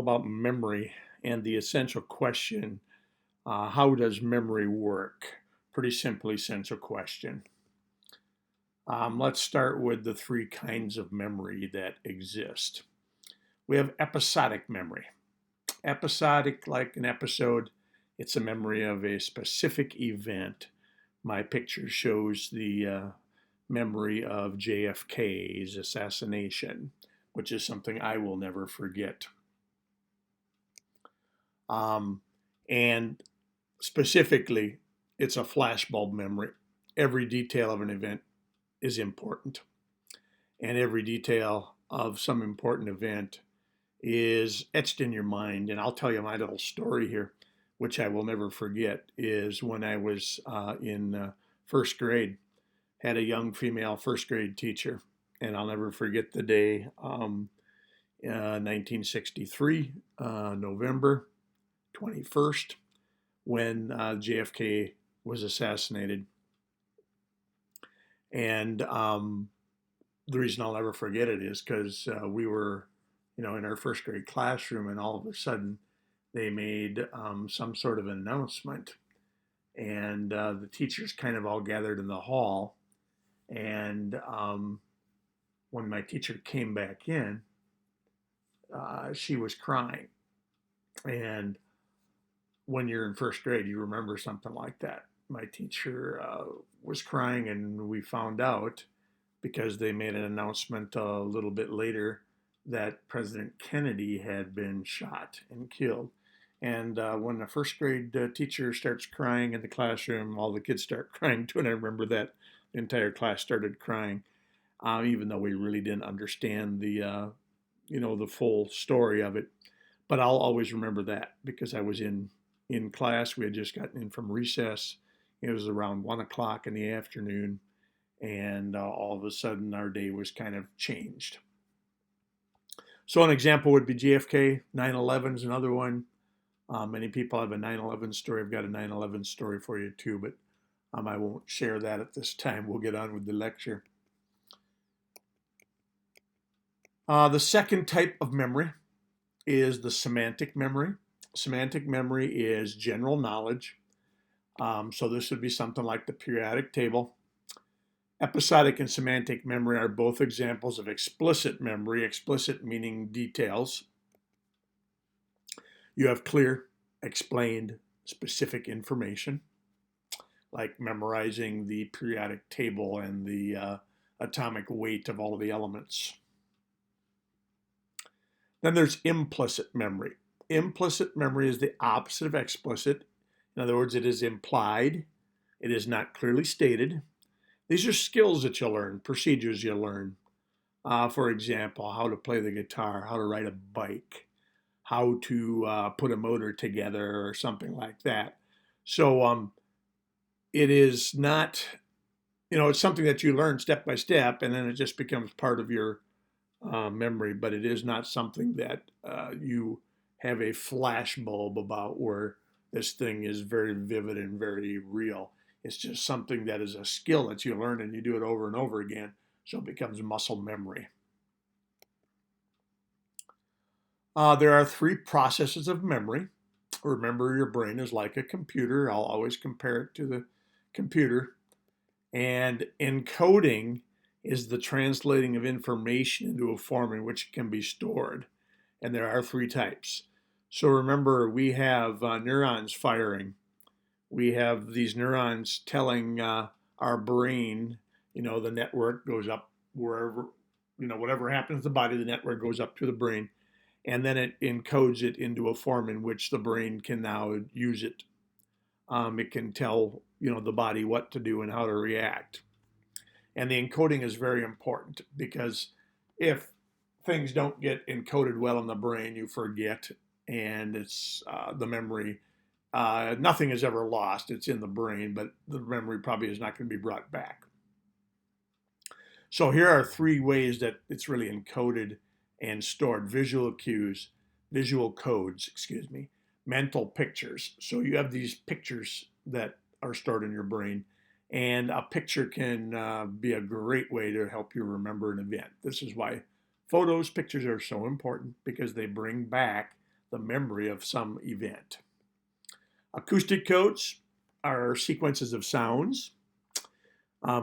About memory and the essential question, how does memory work? Pretty simply, essential question. Let's start with the three kinds of memory that exist. We have episodic memory. Episodic, like an episode, it's a memory of a specific event. My picture shows the memory of JFK's assassination, which is something I will never forget. Um, and specifically, it's a flashbulb memory. Every detail of an event is important, and every detail of some important event is etched in your mind. And I'll tell you my little story here, which I will never forget, is when I was in first grade, had a young female first grade teacher, and I'll never forget the day, 1963, November 21st, when JFK was assassinated. And the reason I'll never forget it is because we were, in our first grade classroom, and all of a sudden they made some sort of announcement, and the teachers kind of all gathered in the hall. And when my teacher came back in, she was crying. And when you're in first grade, you remember something like that. My teacher was crying, and we found out because they made an announcement a little bit later that President Kennedy had been shot and killed. And when a first grade teacher starts crying in the classroom, all the kids start crying too. And I remember that the entire class started crying, even though we really didn't understand the full story of it. But I'll always remember that because I was in class. We had just gotten in from recess. It was around 1 o'clock in the afternoon, and all of a sudden our day was kind of changed. So an example would be JFK. 9/11 is another one. Many people have a 9/11 story. I've got a 9/11 story for you too, but I won't share that at this time. We'll get on with the lecture. The second type of memory is the semantic memory. Semantic memory is general knowledge. So this would be something like the periodic table. Episodic and semantic memory are both examples of explicit memory, explicit meaning details. You have clear, explained, specific information, like memorizing the periodic table and the atomic weight of all of the elements. Then there's implicit memory. Implicit memory is the opposite of explicit. In other words, it is implied, it is not clearly stated. These are skills that you learn, procedures you learn. For example, how to play the guitar, how to ride a bike, how to put a motor together, or something like that. So it is not, it's something that you learn step by step, and then it just becomes part of your memory, but it is not something that you have a flash bulb about where this thing is very vivid and very real. It's just something that is a skill that you learn and you do it over and over again, so it becomes muscle memory. There are three processes of memory. Remember, your brain is like a computer. I'll always compare it to the computer. And encoding is the translating of information into a form in which it can be stored. And there are three types. So remember, we have neurons firing. We have these neurons telling our brain, the network goes up wherever, whatever happens to the body, the network goes up to the brain. And then it encodes it into a form in which the brain can now use it. It can tell, the body what to do and how to react. And the encoding is very important because if things don't get encoded well in the brain, you forget, and it's the memory. Nothing is ever lost. It's in the brain, but the memory probably is not going to be brought back. So here are three ways that it's really encoded and stored: visual cues, visual codes, mental pictures. So you have these pictures that are stored in your brain, and a picture can be a great way to help you remember an event. This is why pictures are so important, because they bring back the memory of some event. Acoustic codes are sequences of sounds.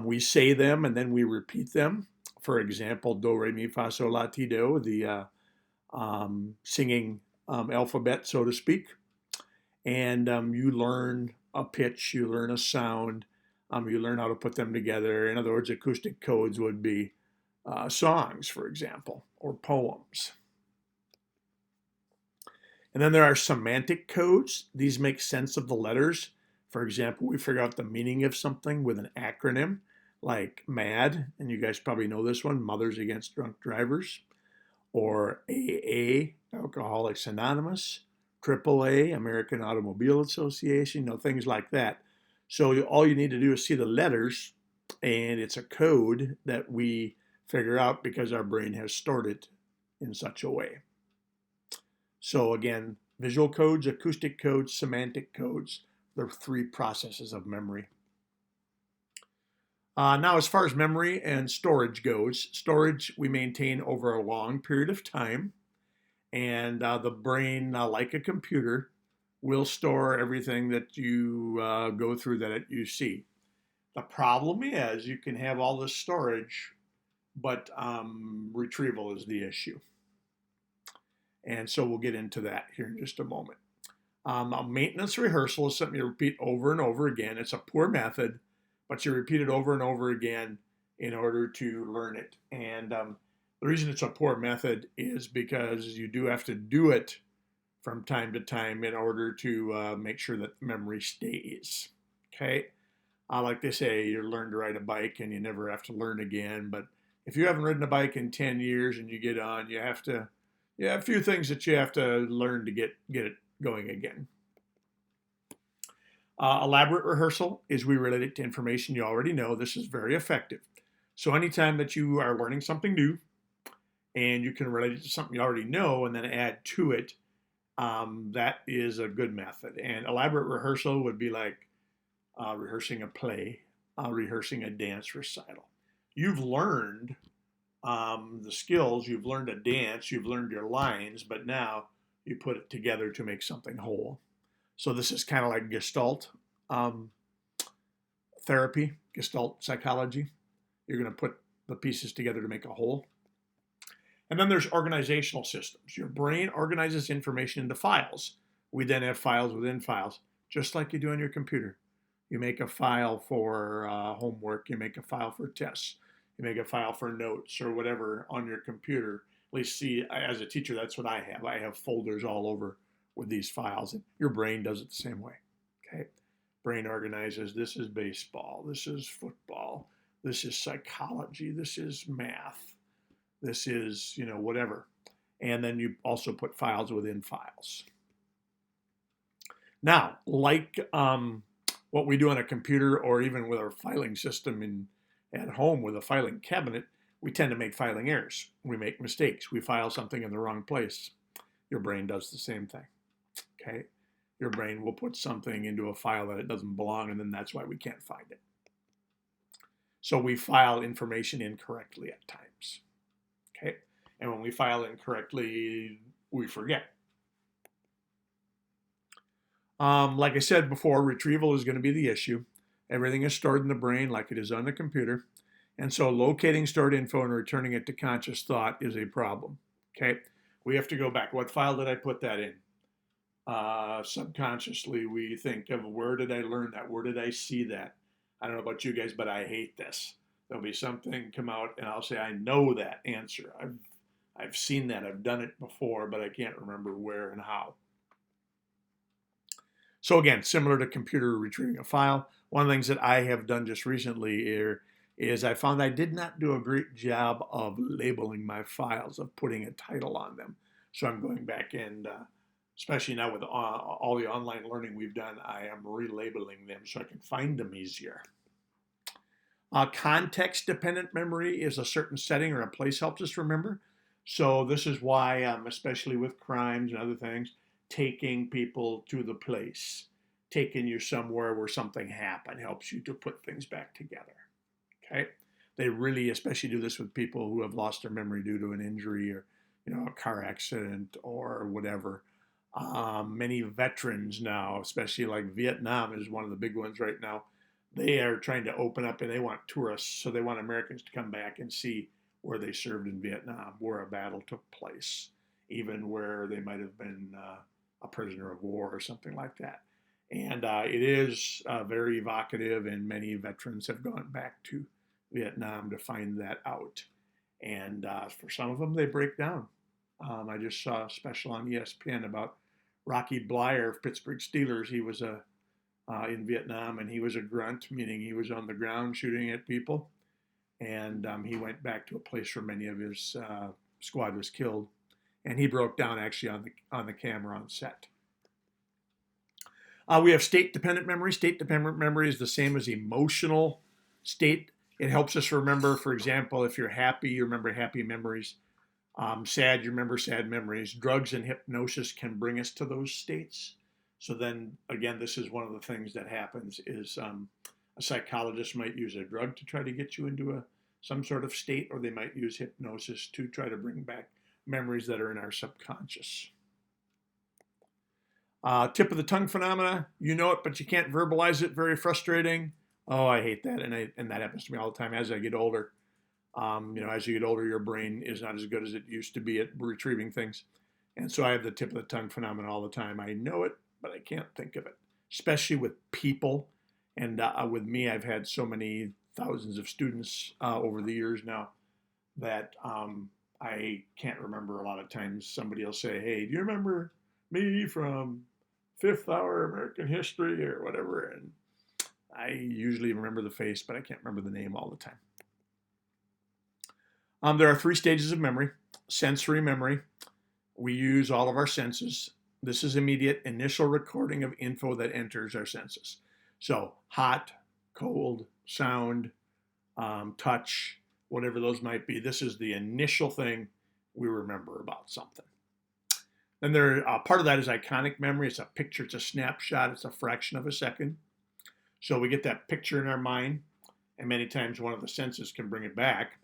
We say them and then we repeat them. For example, do, re, mi, fa, sol, la, ti, do, the singing alphabet, so to speak. And you learn a pitch, you learn a sound, you learn how to put them together. In other words, acoustic codes would be songs, for example, or poems. And then there are semantic codes. These make sense of the letters. For example, we figure out the meaning of something with an acronym like MAD, and you guys probably know this one, Mothers Against Drunk Drivers, or AA, Alcoholics Anonymous, AAA, American Automobile Association, things like that. So all you need to do is see the letters, and it's a code that we figure out because our brain has stored it in such a way. So again, visual codes, acoustic codes, semantic codes, the three processes of memory. Now, as far as memory and storage goes, storage we maintain over a long period of time, and the brain, like a computer, will store everything that you go through that you see. The problem is you can have all this storage, but retrieval is the issue. And so we'll get into that here in just a moment. A maintenance rehearsal is something you repeat over and over again. It's a poor method, but you repeat it over and over again in order to learn it. And the reason it's a poor method is because you do have to do it from time to time in order to make sure that memory stays. Okay? Like they say, you learn to ride a bike and you never have to learn again. But if you haven't ridden a bike in 10 years and you get on, you have a few things that you have to learn to get it going again. Elaborate rehearsal is we relate it to information you already know. This is very effective. So anytime that you are learning something new and you can relate it to something you already know and then add to it, that is a good method. And elaborate rehearsal would be like rehearsing a play, rehearsing a dance recital. You've learned the skills, you've learned a dance, you've learned your lines, but now you put it together to make something whole. So this is kind of like Gestalt therapy, Gestalt psychology. You're going to put the pieces together to make a whole. And then there's organizational systems. Your brain organizes information into files. We then have files within files, just like you do on your computer. You make a file for homework, you make a file for tests, you make a file for notes or whatever on your computer. At least see, as a teacher, that's what I have. I have folders all over with these files. And your brain does it the same way. Okay, brain organizes. This is baseball. This is football. This is psychology. This is math. This is whatever. And then you also put files within files. Now, like what we do on a computer or even with our filing system at home with a filing cabinet, we tend to make filing errors. We make mistakes. We file something in the wrong place. Your brain does the same thing. Okay? Your brain will put something into a file that it doesn't belong, and then that's why we can't find it. So we file information incorrectly at times. Okay? And when we file incorrectly, we forget. Like I said before, retrieval is going to be the issue. Everything is stored in the brain like it is on the computer. And so locating stored info and returning it to conscious thought is a problem. Okay? We have to go back. What file did I put that in? Subconsciously, we think of where did I learn that? Where did I see that? I don't know about you guys, but I hate this. There'll be something come out and I'll say, I know that answer. I've seen that. I've done it before, but I can't remember where and how. So again, similar to computer retrieving a file, one of the things that I have done just recently is I found I did not do a great job of labeling my files, of putting a title on them. So I'm going back and, especially now with all the online learning we've done, I am relabeling them so I can find them easier. Context-dependent memory is a certain setting or a place helps us remember. So this is why, especially with crimes and other things, taking people to the place, taking you somewhere where something happened helps you to put things back together. Okay? They really especially do this with people who have lost their memory due to an injury or a car accident or whatever. Many veterans now, especially like Vietnam is one of the big ones right now. They are trying to open up and they want tourists, so they want Americans to come back and see where they served in Vietnam, where a battle took place, even where they might have been a prisoner of war or something like that. And it is very evocative, and many veterans have gone back to Vietnam to find that out. And for some of them, they break down. I just saw a special on ESPN about Rocky Bleier of Pittsburgh Steelers. He was in Vietnam, and he was a grunt, meaning he was on the ground shooting at people. And he went back to a place where many of his squad was killed, and he broke down actually on the camera on set. We have state-dependent memory. State-dependent memory is the same as emotional state. It helps us remember, for example, if you're happy, you remember happy memories. Sad, you remember sad memories. Drugs and hypnosis can bring us to those states. So then, again, this is one of the things that happens is a psychologist might use a drug to try to get you into some sort of state, or they might use hypnosis to try to bring back memories that are in our subconscious. Tip of the tongue phenomena, you know it, but you can't verbalize it. Very frustrating. Oh, I hate that, and that happens to me all the time as I get older. As you get older, your brain is not as good as it used to be at retrieving things, and so I have the tip of the tongue phenomena all the time. I know it, but I can't think of it, especially with people. And with me, I've had so many thousands of students over the years now that I can't remember a lot of times. Somebody will say, "Hey, do you remember me from Fifth Hour American History or whatever?" And I usually remember the face, but I can't remember the name all the time. There are 3 stages of memory. Sensory memory. We use all of our senses. This is immediate initial recording of info that enters our senses. So hot, cold, sound, touch, whatever those might be. This is the initial thing we remember about something. Then part of that is iconic memory. It's a picture, it's a snapshot, it's a fraction of a second. So we get that picture in our mind, and many times one of the senses can bring it back.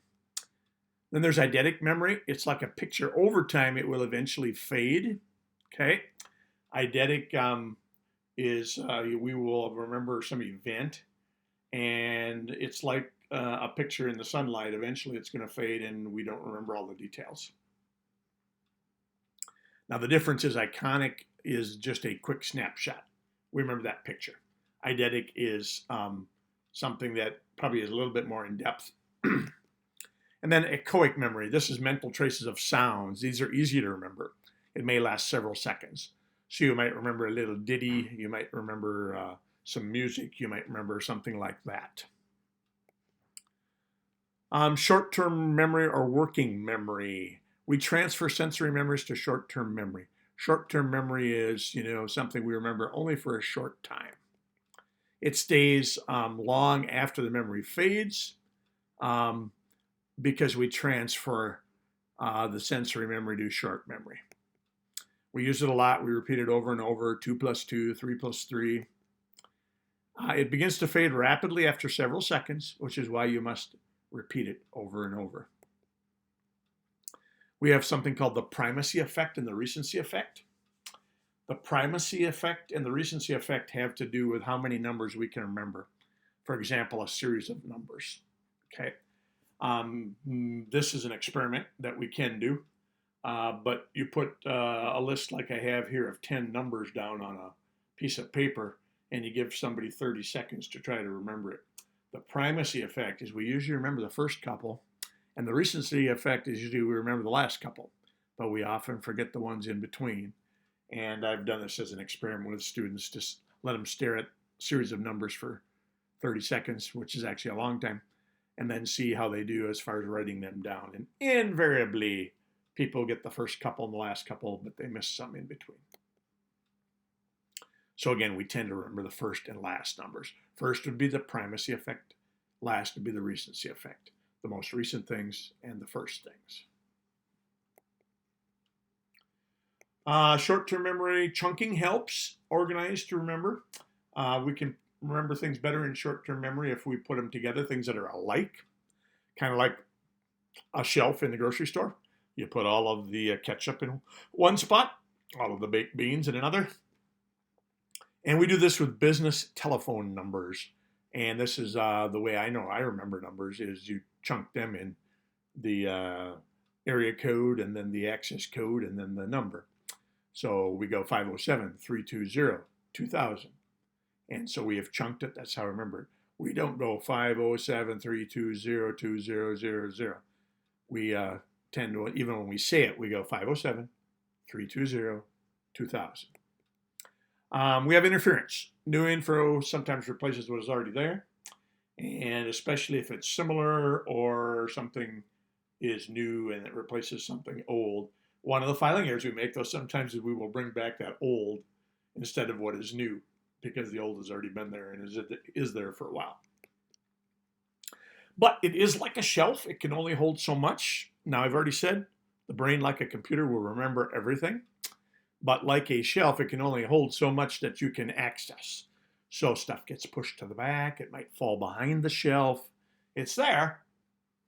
Then there's eidetic memory. It's like a picture. Over time, it will eventually fade. Okay. Eidetic is we will remember some event, and it's like a picture in the sunlight. Eventually, it's going to fade, and we don't remember all the details. Now, the difference is iconic is just a quick snapshot. We remember that picture. Eidetic is something that probably is a little bit more in depth. And then echoic memory. This is mental traces of sounds. These are easy to remember. It may last several seconds. So you might remember a little ditty. You might remember some music. You might remember something like that. Short-term memory or working memory. We transfer sensory memories to short-term memory. Short-term memory is, something we remember only for a short time. It stays long after the memory fades because we transfer the sensory memory to short memory. We use it a lot. We repeat it over and over, 2 plus 2, 3 plus 3. It begins to fade rapidly after several seconds, which is why you must repeat it over and over. We have something called the primacy effect and the recency effect. The primacy effect and the recency effect have to do with how many numbers we can remember. For example, a series of numbers. Okay. This is an experiment that we can do, but you put a list like I have here of 10 numbers down on a piece of paper, and you give somebody 30 seconds to try to remember it. The primacy effect is we usually remember the first couple, and the recency effect is usually we remember the last couple, but we often forget the ones in between. And I've done this as an experiment with students, just let them stare at a series of numbers for 30 seconds, which is actually a long time, and then see how they do as far as writing them down. And invariably, people get the first couple and the last couple, but they miss some in between. So again, we tend to remember the first and last numbers. First would be the primacy effect. Last would be the recency effect. The most recent things and the first things. Short-term memory chunking helps organize to remember. We can remember things better in short-term memory if we put them together, things that are alike, kind of like a shelf in the grocery store. You put all of the ketchup in one spot, all of the baked beans in another. And we do this with business telephone numbers. And this is the way I remember numbers is you chunk them in the area code and then the access code and then the number. So we go 507-320-2000. And so we have chunked it. That's how I remember it. We don't go 507-320-2000. We tend to, even when we say it, we go 507-320-2000. We have interference. New info sometimes replaces what is already there, and especially if it's similar or something is new and it replaces something old. One of the filing errors we make, though, sometimes is we will bring back that old instead of what is new because the old has already been there and is there for a while. But it is like a shelf. It can only hold so much. Now, I've already said the brain, like a computer, will remember everything. But like a shelf, it can only hold so much that you can access. So stuff gets pushed to the back. It might fall behind the shelf. It's there,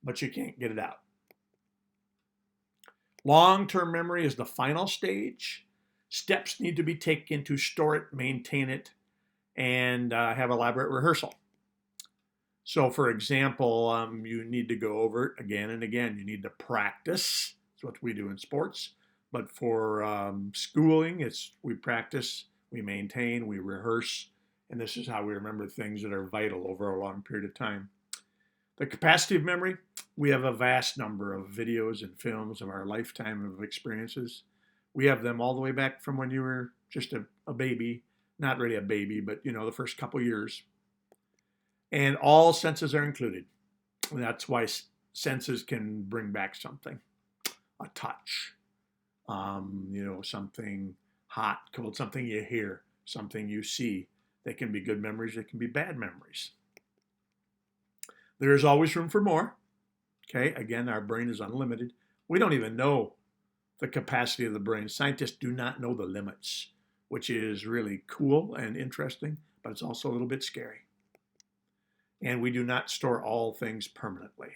but you can't get it out. Long-term memory is the final stage. Steps need to be taken to store it, maintain it, and have elaborate rehearsal. So, for example, you need to go over it again and again. You need to practice. That's what we do in sports. But for schooling, we practice, we maintain, we rehearse, and this is how we remember things that are vital over a long period of time. The capacity of memory, we have a vast number of videos and films of our lifetime of experiences. We have them all the way back from when you were just a baby, not really a baby, but the first couple years. And all senses are included. And that's why senses can bring back something, a touch. Something hot, cold, something you hear, something you see. They can be good memories, they can be bad memories. There is always room for more. Okay, again, our brain is unlimited. We don't even know the capacity of the brain. Scientists do not know the limits, which is really cool and interesting, but it's also a little bit scary. And we do not store all things permanently.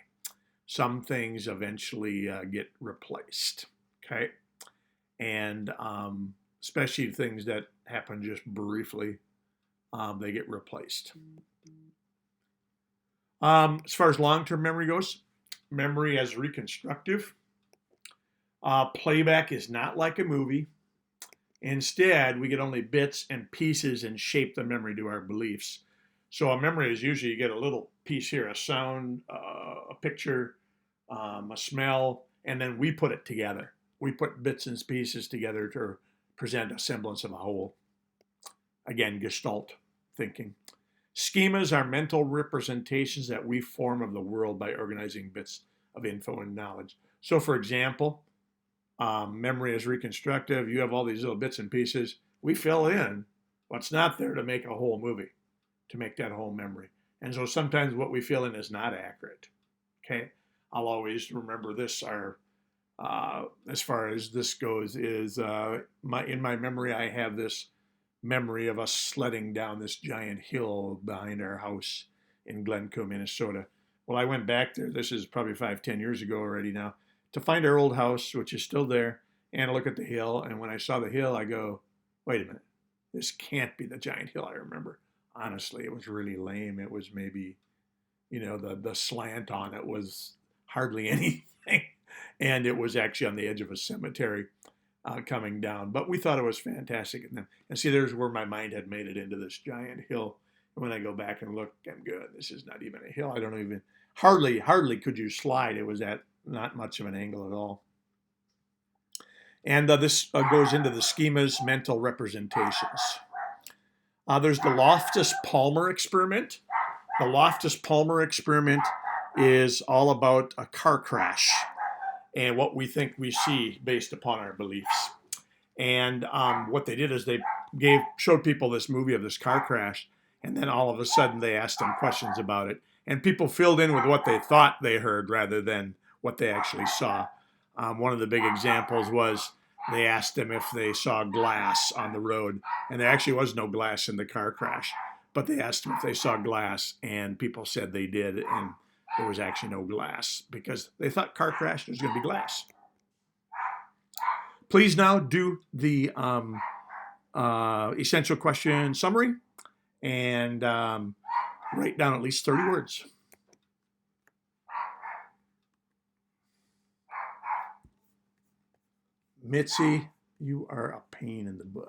Some things eventually get replaced. Okay. And especially things that happen just briefly, they get replaced. As far as long-term memory goes, memory as reconstructive. Playback is not like a movie. Instead, we get only bits and pieces and shape the memory to our beliefs. So a memory is usually you get a little piece here, a sound, a picture, a smell, and then we put it together. We put bits and pieces together to present a semblance of a whole. Again, Gestalt thinking. Schemas are mental representations that we form of the world by organizing bits of info and knowledge. So, for example, memory is reconstructive. You have all these little bits and pieces. We fill in what's not there to make a whole movie, to make that whole memory. And so sometimes what we fill in is not accurate. Okay, I'll always remember this. As far as this goes, is in my memory, I have this memory of us sledding down this giant hill behind our house in Glencoe, Minnesota. Well, I went back there. This is probably 5-10 years ago already now, to find our old house, which is still there, and look at the hill. And when I saw the hill, I go, wait a minute, this can't be the giant hill I remember. Honestly, it was really lame. It was maybe, the slant on it was hardly anything. And it was actually on the edge of a cemetery coming down. But we thought it was fantastic. And see, there's where my mind had made it into this giant hill. And when I go back and look, I'm good. This is not even a hill. I don't even, hardly could you slide. It was at not much of an angle at all. And this goes into the schema's mental representations. There's the Loftus-Palmer experiment. The Loftus-Palmer experiment is all about a car crash and what we think we see based upon our beliefs. And what they did is they showed people this movie of this car crash, and then all of a sudden they asked them questions about it. And people filled in with what they thought they heard rather than what they actually saw. One of the big examples was they asked them if they saw glass on the road, and there actually was no glass in the car crash. But they asked them if they saw glass, and people said they did, and there was actually no glass because they thought car crash was going to be glass. Please now do the essential question summary and write down at least 30 words. Mitzi, you are a pain in the butt.